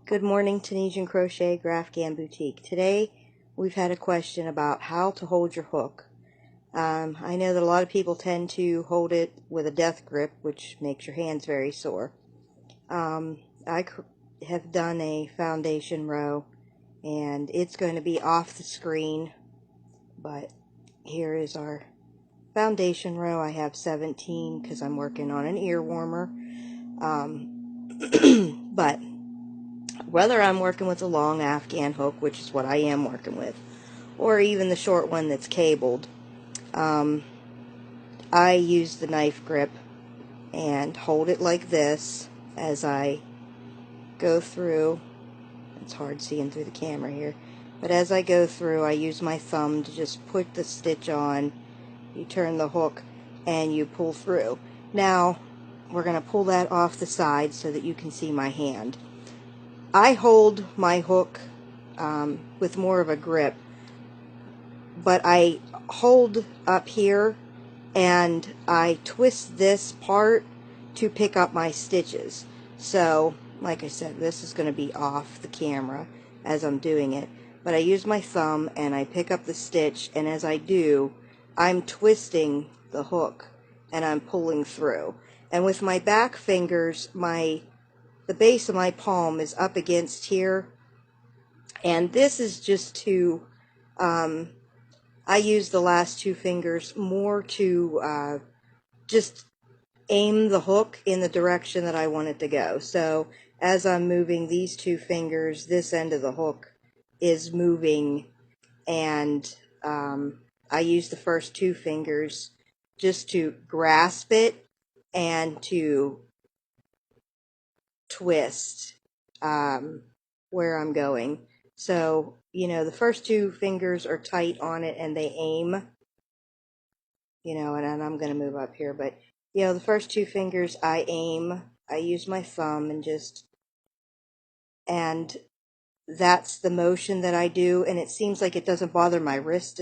Good morning, Tunisian Crochet Graphghan Boutique. Today we've had a question about how to hold your hook. I know that a lot of people tend to hold it with a death grip, which makes your hands very sore. I have done a foundation row, and it's going to be off the screen, but here is our foundation row. I have 17 because I'm working on an ear warmer. But whether I'm working with a long Afghan hook, which is what I am working with, or even the short one that's cabled, I use the knife grip and hold it like this as I go through. It's hard seeing through the camera here, but as I go through, I use my thumb to just put the stitch on. You turn the hook and you pull through. Now we're going to pull that off the side so that you can see my hand. I hold my hook with more of a grip, but I hold up here and I twist this part to pick up my stitches. So, like I said, this is going to be off the camera as I'm doing it, but I use my thumb and I pick up the stitch, and as I do, I'm twisting the hook and I'm pulling through. And with my back fingers, the base of my palm is up against here, and this is just to, I use the last two fingers more to just aim the hook in the direction that I want it to go. So as I'm moving these two fingers, this end of the hook is moving, and I use the first two fingers just to grasp it and to twist where I'm going. So, the first two fingers are tight on it and they aim, and I'm going to move up here, but, the first two fingers I aim, I use my thumb and that's the motion that I do, and it seems like it doesn't bother my wrist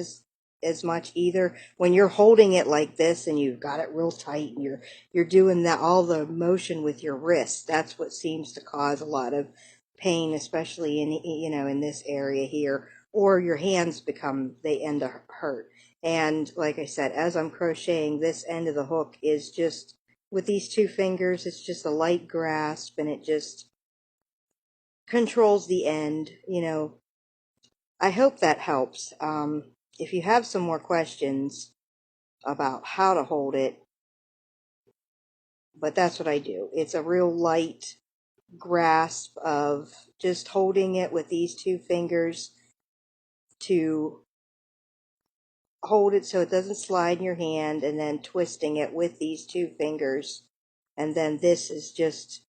as much either. When you're holding it like this and you've got it real tight and you're doing all the motion with your wrist, that's what seems to cause a lot of pain, especially in this area here, or your hands they end up hurt. And like I said, as I'm crocheting, this end of the hook is just, with these two fingers, it's just a light grasp, and it just controls the end. I hope that helps. If you have some more questions about how to hold it, but that's what I do. It's a real light grasp of just holding it with these two fingers to hold it so it doesn't slide in your hand, and then twisting it with these two fingers. And then this is just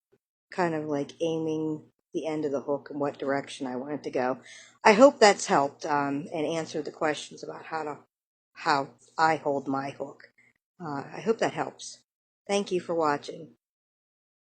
kind of like aiming the end of the hook in what direction I want it to go. I hope that's helped and answered the questions about how I hold my hook. I hope that helps. Thank you for watching.